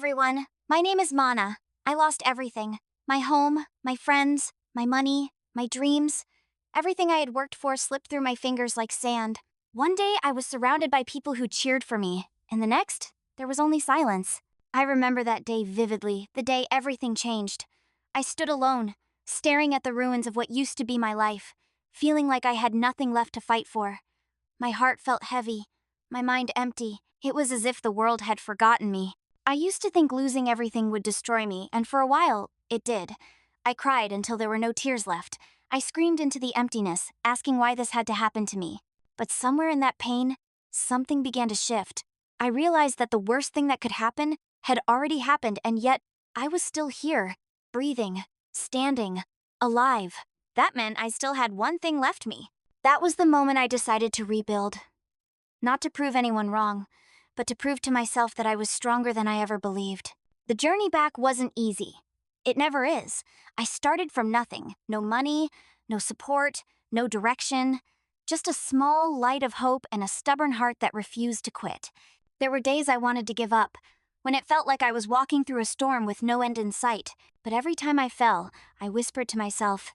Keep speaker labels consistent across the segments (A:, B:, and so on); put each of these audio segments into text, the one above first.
A: everyone, my name is Mana. I lost everything. My home, my friends, my money, my dreams. Everything I had worked for slipped through my fingers like sand. One day I was surrounded by people who cheered for me, and the next, there was only silence. I remember that day vividly, the day everything changed. I stood alone, staring at the ruins of what used to be my life, feeling like I had nothing left to fight for. My heart felt heavy, my mind empty. It was as if the world had forgotten me. I used to think losing everything would destroy me, and for a while, it did. I cried until there were no tears left. I screamed into the emptiness, asking why this had to happen to me. But somewhere in that pain, something began to shift. I realized that the worst thing that could happen had already happened, and yet I was still here, breathing, standing, alive. That meant I still had one thing left me. That was the moment I decided to rebuild. Not to prove anyone wrong, but to prove to myself that I was stronger than I ever believed. The journey back wasn't easy. It never is. I started from nothing. No money, no support, no direction. Just a small light of hope and a stubborn heart that refused to quit. There were days I wanted to give up, when it felt like I was walking through a storm with no end in sight. But every time I fell, I whispered to myself,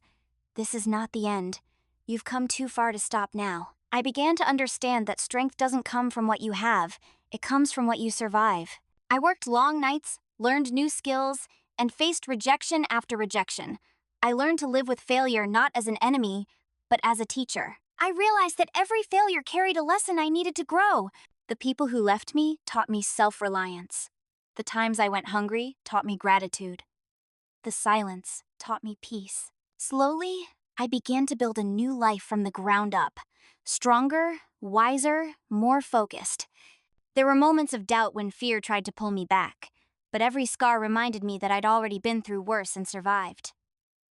A: "This is not the end. You've come too far to stop now." I began to understand that strength doesn't come from what you have, it comes from what you survive. I worked long nights, learned new skills, and faced rejection after rejection. I learned to live with failure not as an enemy, but as a teacher. I realized that every failure carried a lesson I needed to grow. The people who left me taught me self-reliance. The times I went hungry taught me gratitude. The silence taught me peace. Slowly, I began to build a new life from the ground up. Stronger, wiser, more focused. There were moments of doubt when fear tried to pull me back, but every scar reminded me that I'd already been through worse and survived.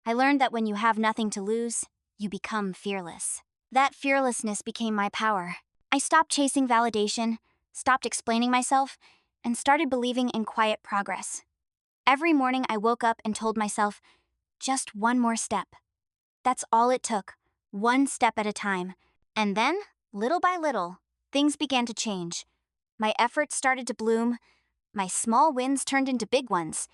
A: I learned that when you have nothing to lose, you become fearless. That fearlessness became my power. I stopped chasing validation, stopped explaining myself, and started believing in quiet progress. Every morning I woke up and told myself, just one more step. That's all it took, one step at a time. And then, little by little, things began to change. My efforts started to bloom. My small wins turned into big ones.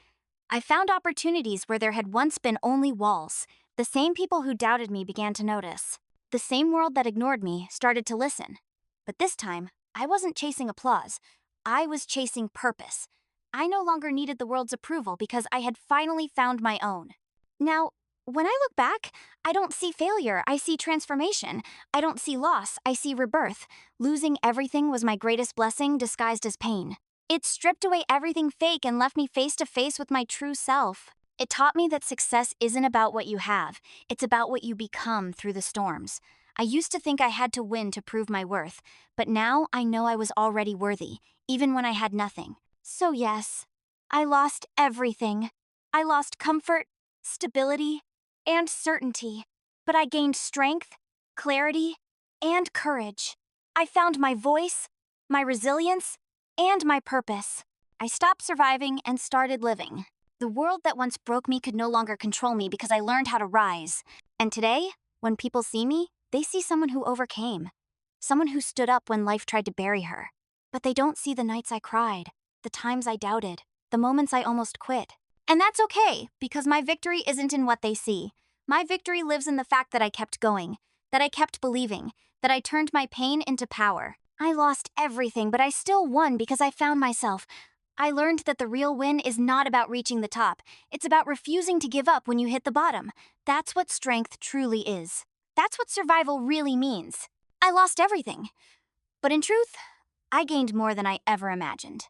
A: I found opportunities where there had once been only walls. The same people who doubted me began to notice. The same world that ignored me started to listen. But this time, I wasn't chasing applause. I was chasing purpose. I no longer needed the world's approval because I had finally found my own. Now, when I look back, I don't see failure, I see transformation. I don't see loss, I see rebirth. Losing everything was my greatest blessing disguised as pain. It stripped away everything fake and left me face to face with my true self. It taught me that success isn't about what you have, it's about what you become through the storms. I used to think I had to win to prove my worth, but now I know I was already worthy, even when I had nothing. So yes, I lost everything. I lost comfort, stability, and certainty. But I gained strength, clarity, and courage. I found my voice, my resilience, and my purpose. I stopped surviving and started living. The world that once broke me could no longer control me because I learned how to rise. And today, when people see me, they see someone who overcame. Someone who stood up when life tried to bury her. But they don't see the nights I cried, the times I doubted, the moments I almost quit. And that's okay, because my victory isn't in what they see. My victory lives in the fact that I kept going, that I kept believing, that I turned my pain into power. I lost everything, but I still won because I found myself. I learned that the real win is not about reaching the top. It's about refusing to give up when you hit the bottom. That's what strength truly is. That's what survival really means. I lost everything. But in truth, I gained more than I ever imagined.